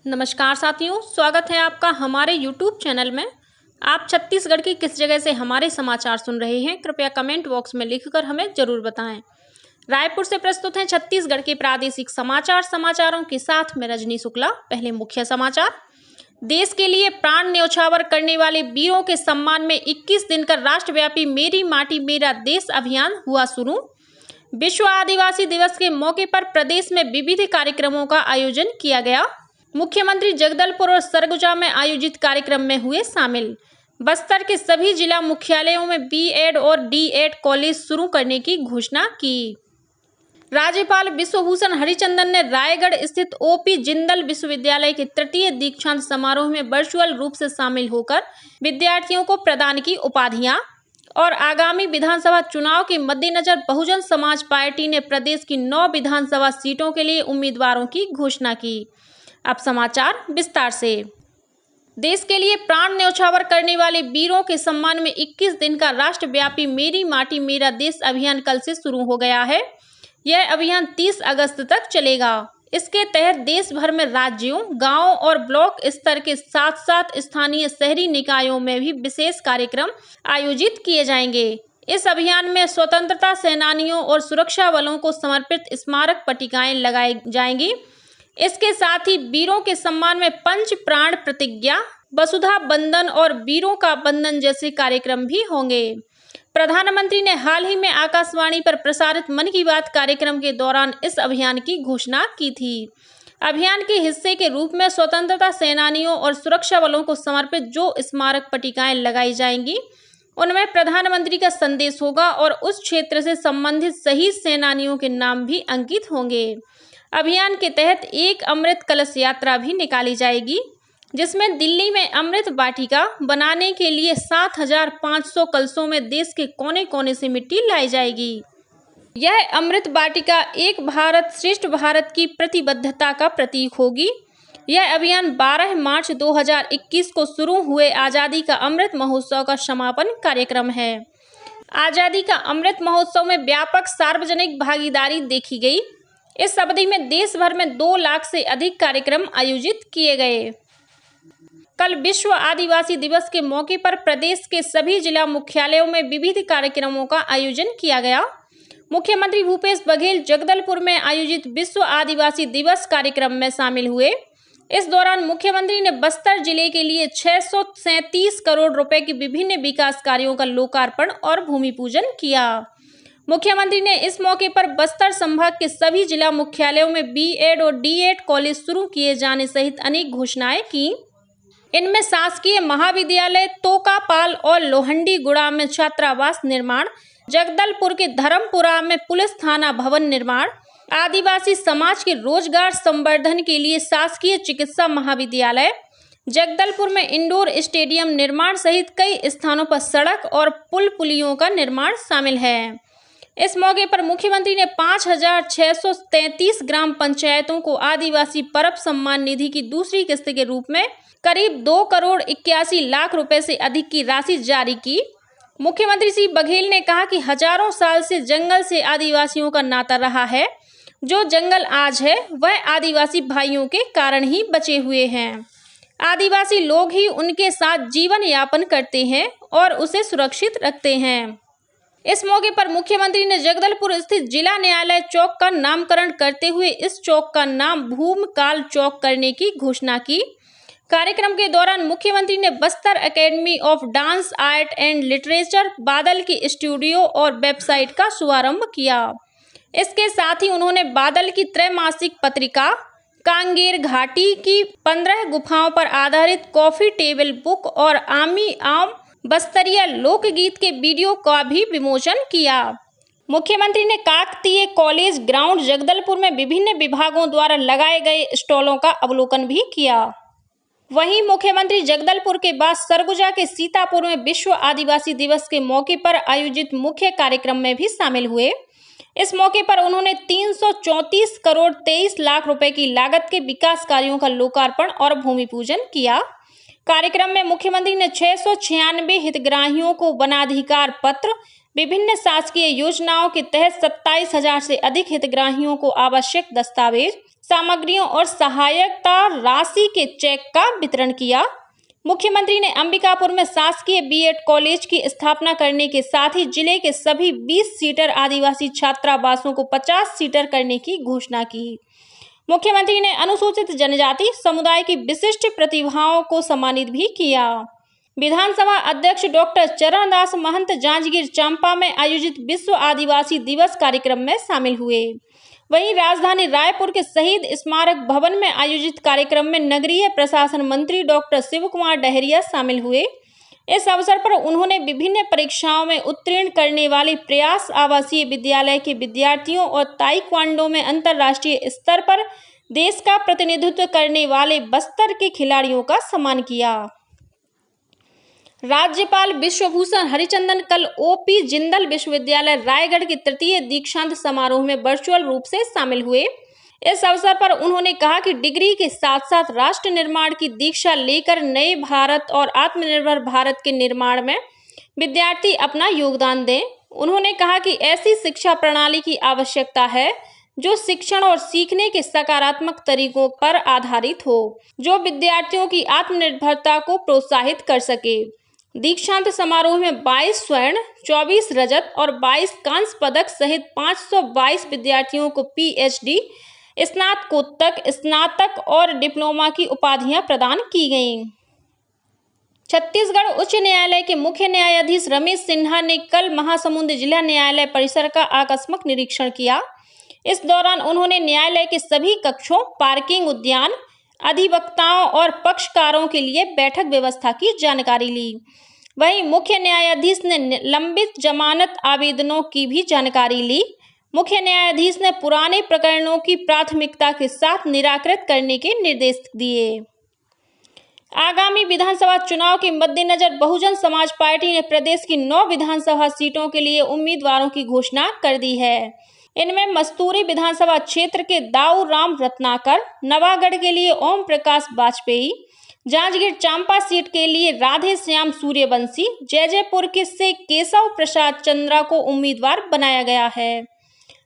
नमस्कार साथियों, स्वागत है आपका हमारे YouTube चैनल में। आप छत्तीसगढ़ की किस जगह से हमारे समाचार सुन रहे हैं, कृपया कमेंट बॉक्स में लिखकर हमें जरूर बताएं। रायपुर से प्रस्तुत हैं छत्तीसगढ़ के प्रादेशिक समाचारों के साथ मैं रजनी शुक्ला। पहले मुख्य समाचार। देश के लिए प्राण न्यौछावर करने वाले वीरों के सम्मान में 21 दिन का राष्ट्रव्यापी मेरी माटी मेरा देश अभियान हुआ शुरू। विश्व आदिवासी दिवस के मौके पर प्रदेश में विविध कार्यक्रमों का आयोजन किया गया। मुख्यमंत्री जगदलपुर और सरगुजा में आयोजित कार्यक्रम में हुए शामिल। बस्तर के सभी जिला मुख्यालयों में बीएड और डीएड कॉलेज शुरू करने की घोषणा की। राज्यपाल विश्वभूषण हरिचंदन ने रायगढ़ स्थित ओपी जिंदल विश्वविद्यालय के तृतीय दीक्षांत समारोह में वर्चुअल रूप से शामिल होकर विद्यार्थियों को प्रदान की उपाधियां और आगामी विधानसभा चुनाव के मद्देनजर बहुजन समाज पार्टी ने प्रदेश की 9 विधानसभा सीटों के लिए उम्मीदवारों की घोषणा की। अब समाचार विस्तार से। देश के लिए प्राण न्यौछावर करने वाले वीरों के सम्मान में 21 दिन का राष्ट्रव्यापी मेरी माटी मेरा देश अभियान कल से शुरू हो गया है। यह अभियान 30 अगस्त तक चलेगा। इसके तहत देश भर में राज्यों, गांवों और ब्लॉक स्तर के साथ साथ स्थानीय शहरी निकायों में भी विशेष कार्यक्रम आयोजित किए जाएंगे। इस अभियान में स्वतंत्रता सेनानियों और सुरक्षा बलों को समर्पित स्मारक पट्टिकाएं लगाई जाएंगी। इसके साथ ही वीरों के सम्मान में पंच प्राण प्रतिज्ञा, वसुधा बंधन और वीरों का बंधन जैसे कार्यक्रम भी होंगे। प्रधानमंत्री ने हाल ही में आकाशवाणी पर प्रसारित मन की बात कार्यक्रम के दौरान इस अभियान की घोषणा की थी। अभियान के हिस्से के रूप में स्वतंत्रता सेनानियों और सुरक्षा बलों को समर्पित जो स्मारक पट्टिकाएं लगाई जाएंगी, उनमें प्रधानमंत्री का संदेश होगा और उस क्षेत्र से संबंधित शहीद सेनानियों के नाम भी अंकित होंगे। अभियान के तहत एक अमृत कलश यात्रा भी निकाली जाएगी, जिसमें दिल्ली में अमृत वाटिका बनाने के लिए 7,500 कलशों में देश के कोने कोने से मिट्टी लाई जाएगी। यह अमृत वाटिका एक भारत श्रेष्ठ भारत की प्रतिबद्धता का प्रतीक होगी। यह अभियान 12 मार्च 2021 को शुरू हुए आज़ादी का अमृत महोत्सव का समापन कार्यक्रम है। आज़ादी का अमृत महोत्सव में व्यापक सार्वजनिक भागीदारी देखी गई। इस अवधि में देश भर में 2 लाख से अधिक कार्यक्रम आयोजित किए गए। कल विश्व आदिवासी दिवस के मौके पर प्रदेश के सभी जिला मुख्यालयों में विविध कार्यक्रमों का आयोजन किया गया। मुख्यमंत्री भूपेश बघेल जगदलपुर में आयोजित विश्व आदिवासी दिवस कार्यक्रम में शामिल हुए। इस दौरान मुख्यमंत्री ने बस्तर जिले के लिए 637 करोड़ रुपए के विभिन्न विकास कार्यों का लोकार्पण और भूमि पूजन किया। मुख्यमंत्री ने इस मौके पर बस्तर संभाग के सभी जिला मुख्यालयों में बीएड और डीएड कॉलेज शुरू किए जाने सहित अनेक घोषणाएं की। इनमें शासकीय महाविद्यालय तोकापाल और लोहंडीगुड़ा में छात्रावास निर्माण, जगदलपुर के धर्मपुरा में पुलिस थाना भवन निर्माण, आदिवासी समाज के रोजगार संवर्धन के लिए शासकीय चिकित्सा महाविद्यालय, जगदलपुर में इंडोर स्टेडियम निर्माण सहित कई स्थानों पर सड़क और पुल पुलियों का निर्माण शामिल है। इस मौके पर मुख्यमंत्री ने 5,633 ग्राम पंचायतों को आदिवासी परब सम्मान निधि की दूसरी किस्त के रूप में करीब 2 करोड़ 81 लाख रुपए से अधिक की राशि जारी की। मुख्यमंत्री श्री बघेल ने कहा कि हजारों साल से जंगल से आदिवासियों का नाता रहा है। जो जंगल आज है वह आदिवासी भाइयों के कारण ही बचे हुए हैं। आदिवासी लोग ही उनके साथ जीवन यापन करते हैं और उसे सुरक्षित रखते हैं। इस मौके पर मुख्यमंत्री ने जगदलपुर स्थित जिला न्यायालय चौक का नामकरण करते हुए इस चौक का नाम भूमकाल चौक करने की घोषणा की। कार्यक्रम के दौरान मुख्यमंत्री ने Bastar academy of dance art and literature, बादल की स्टूडियो और वेबसाइट का शुभारंभ किया। इसके साथ ही उन्होंने बादल की त्रैमासिक पत्रिका कांगेर घाटी की 15 गुफाओं पर आधारित कॉफी टेबल बुक और आमी आम बस्तरिया लोकगीत के वीडियो का भी विमोचन किया। मुख्यमंत्री ने काकतीय कॉलेज ग्राउंड जगदलपुर में विभिन्न विभागों द्वारा लगाए गए स्टॉलों का अवलोकन भी किया। वहीं मुख्यमंत्री जगदलपुर के बाद सरगुजा के सीतापुर में विश्व आदिवासी दिवस के मौके पर आयोजित मुख्य कार्यक्रम में भी शामिल हुए। इस मौके पर उन्होंने 334 करोड़ 23 लाख रुपए की लागत के विकास कार्यों का लोकार्पण और भूमि पूजन किया। कार्यक्रम में मुख्यमंत्री ने 696 हितग्राहियों को वनाधिकार पत्र, विभिन्न शासकीय योजनाओं के तहत 27,000 से अधिक हितग्राहियों को आवश्यक दस्तावेज, सामग्रियों और सहायता राशि के चेक का वितरण किया। मुख्यमंत्री ने अंबिकापुर में शासकीय बीएड कॉलेज की स्थापना करने के साथ ही जिले के सभी 20 सीटर आदिवासी छात्रावासों को 50 सीटर करने की घोषणा की। मुख्यमंत्री ने अनुसूचित जनजाति समुदाय की विशिष्ट प्रतिभाओं को सम्मानित भी किया। विधानसभा अध्यक्ष डॉक्टर चरणदास महंत जांजगीर चांपा में आयोजित विश्व आदिवासी दिवस कार्यक्रम में शामिल हुए। वहीं राजधानी रायपुर के शहीद स्मारक भवन में आयोजित कार्यक्रम में नगरीय प्रशासन मंत्री डॉक्टर शिव कुमार डहरिया शामिल हुए। इस अवसर पर उन्होंने विभिन्न परीक्षाओं में उत्तीर्ण करने वाले प्रयास आवासीय विद्यालय के विद्यार्थियों और ताइक्वांडो में अंतर्राष्ट्रीय स्तर पर देश का प्रतिनिधित्व करने वाले बस्तर के खिलाड़ियों का सम्मान किया। राज्यपाल विश्वभूषण हरिचंदन कल ओपी जिंदल विश्वविद्यालय रायगढ़ के तृतीय दीक्षांत समारोह में वर्चुअल रूप से शामिल हुए। इस अवसर पर उन्होंने कहा कि डिग्री के साथ साथ राष्ट्र निर्माण की दीक्षा लेकर नए भारत और आत्मनिर्भर भारत के निर्माण में विद्यार्थी अपना योगदान दें। उन्होंने कहा कि ऐसी शिक्षा प्रणाली की आवश्यकता है जो शिक्षण और सीखने के सकारात्मक तरीकों पर आधारित हो, जो विद्यार्थियों की आत्मनिर्भरता को प्रोत्साहित कर सके। दीक्षांत समारोह में 22 स्वर्ण, 24 रजत और 22 कांस्य पदक सहित 522 विद्यार्थियों को पीएचडी, स्नातकोत्तर, स्नातक और डिप्लोमा की उपाधियां प्रदान की गईं। छत्तीसगढ़ उच्च न्यायालय के मुख्य न्यायाधीश रमेश सिन्हा ने कल महासमुंद जिला न्यायालय परिसर का आकस्मिक निरीक्षण किया। इस दौरान उन्होंने न्यायालय के सभी कक्षों, पार्किंग, उद्यान, अधिवक्ताओं और पक्षकारों के लिए बैठक व्यवस्था की जानकारी ली। वहीं मुख्य न्यायाधीश ने लंबित जमानत आवेदनों की भी जानकारी ली। मुख्य न्यायाधीश ने पुराने प्रकरणों की प्राथमिकता के साथ निराकृत करने के निर्देश दिए। आगामी विधानसभा चुनाव के मद्देनजर बहुजन समाज पार्टी ने प्रदेश की 9 विधानसभा सीटों के लिए उम्मीदवारों की घोषणा कर दी है। इनमें मस्तूरी विधानसभा क्षेत्र के दाऊ राम रत्नाकर, नवागढ़ के लिए ओम प्रकाश वाजपेयी, जांजगीर चांपा सीट के लिए राधे श्याम सूर्यवंशी, जैजैपुर से केशव प्रसाद चंद्रा को उम्मीदवार बनाया गया है।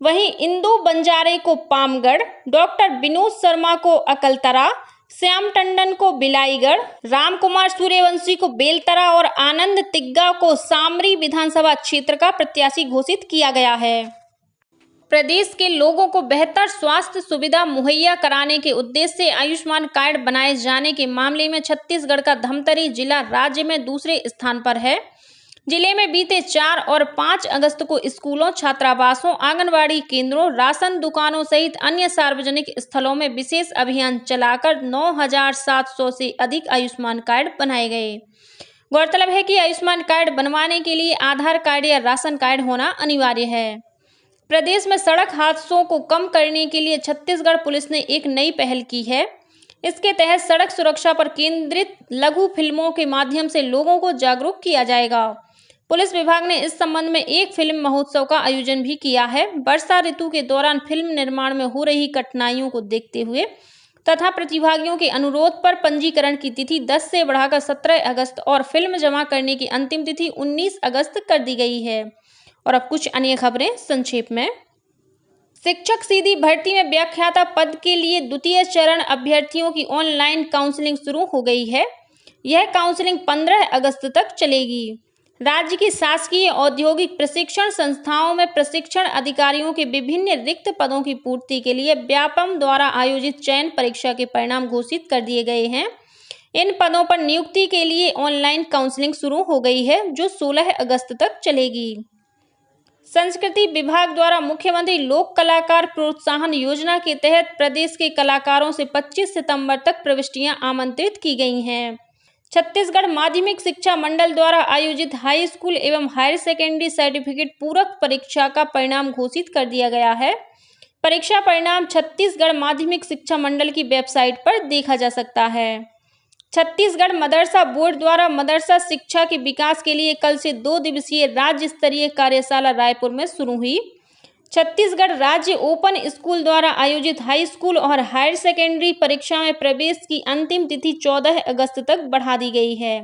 वहीं इंदू बंजारे को पामगढ़, डॉक्टर विनोद शर्मा को अकलतरा, श्याम टंडन को बिलाईगढ़, रामकुमार सूर्यवंशी को बेलतरा और आनंद तिग्गा को सामरी विधानसभा क्षेत्र का प्रत्याशी घोषित किया गया है। प्रदेश के लोगों को बेहतर स्वास्थ्य सुविधा मुहैया कराने के उद्देश्य से आयुष्मान कार्ड बनाए जाने के मामले में छत्तीसगढ़ का धमतरी जिला राज्य में दूसरे स्थान पर है। जिले में बीते 4 और 5 अगस्त को स्कूलों, छात्रावासों, आंगनबाड़ी केंद्रों, राशन दुकानों सहित अन्य सार्वजनिक स्थलों में विशेष अभियान चलाकर 9,700 से अधिक आयुष्मान कार्ड बनाए गए। गौरतलब है कि आयुष्मान कार्ड बनवाने के लिए आधार कार्ड या राशन कार्ड होना अनिवार्य है। प्रदेश में सड़क हादसों को कम करने के लिए छत्तीसगढ़ पुलिस ने एक नई पहल की है। इसके तहत सड़क सुरक्षा पर केंद्रित लघु फिल्मों के माध्यम से लोगों को जागरूक किया जाएगा। पुलिस विभाग ने इस संबंध में एक फिल्म महोत्सव का आयोजन भी किया है। वर्षा ऋतु के दौरान फिल्म निर्माण में हो रही कठिनाइयों को देखते हुए तथा प्रतिभागियों के अनुरोध पर पंजीकरण की तिथि 10 से बढ़ाकर 17 अगस्त और फिल्म जमा करने की अंतिम तिथि 19 अगस्त कर दी गई है। और अब कुछ अन्य खबरें संक्षेप में। शिक्षक सीधी भर्ती में व्याख्याता पद के लिए द्वितीय चरण अभ्यर्थियों की ऑनलाइन काउंसलिंग शुरू हो गई है। यह काउंसलिंग 15 अगस्त तक चलेगी। राज्य की शासकीय औद्योगिक प्रशिक्षण संस्थाओं में प्रशिक्षण अधिकारियों के विभिन्न रिक्त पदों की पूर्ति के लिए व्यापम द्वारा आयोजित चयन परीक्षा के परिणाम घोषित कर दिए गए हैं। इन पदों पर नियुक्ति के लिए ऑनलाइन काउंसलिंग शुरू हो गई है, जो 16 अगस्त तक चलेगी। संस्कृति विभाग द्वारा मुख्यमंत्री लोक कलाकार प्रोत्साहन योजना के तहत प्रदेश के कलाकारों से 25 सितंबर तक प्रविष्टियां आमंत्रित की गई हैं। छत्तीसगढ़ माध्यमिक शिक्षा मंडल द्वारा आयोजित हाई स्कूल एवं हायर सेकेंडरी सर्टिफिकेट पूरक परीक्षा का परिणाम घोषित कर दिया गया है। परीक्षा परिणाम छत्तीसगढ़ माध्यमिक शिक्षा मंडल की वेबसाइट पर देखा जा सकता है। छत्तीसगढ़ मदरसा बोर्ड द्वारा मदरसा शिक्षा के विकास के लिए कल से 2 दिवसीय राज्य स्तरीय कार्यशाला रायपुर में शुरू हुई। छत्तीसगढ़ राज्य ओपन स्कूल द्वारा आयोजित हाई स्कूल और हायर सेकेंडरी परीक्षा में प्रवेश की अंतिम तिथि 14 अगस्त तक बढ़ा दी गई है।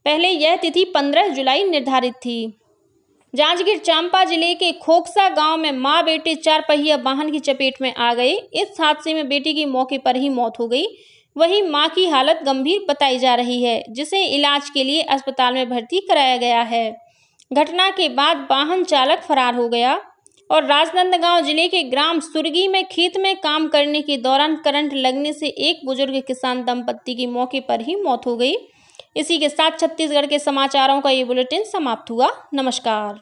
पहले यह तिथि 15 जुलाई निर्धारित थी। जांजगीर चांपा जिले के खोकसा गांव में मां बेटे 4 पहिया वाहन की चपेट में आ गए। इस हादसे में बेटी की मौके पर ही मौत हो गई। वहीं मां की हालत गंभीर बताई जा रही है, जिसे इलाज के लिए अस्पताल में भर्ती कराया गया है। घटना के बाद वाहन चालक फरार हो गया और राजनांदगांव जिले के ग्राम सुरगी में खेत में काम करने के दौरान करंट लगने से एक बुजुर्ग किसान दंपत्ति की मौके पर ही मौत हो गई। इसी के साथ छत्तीसगढ़ के समाचारों का ये बुलेटिन समाप्त हुआ। नमस्कार।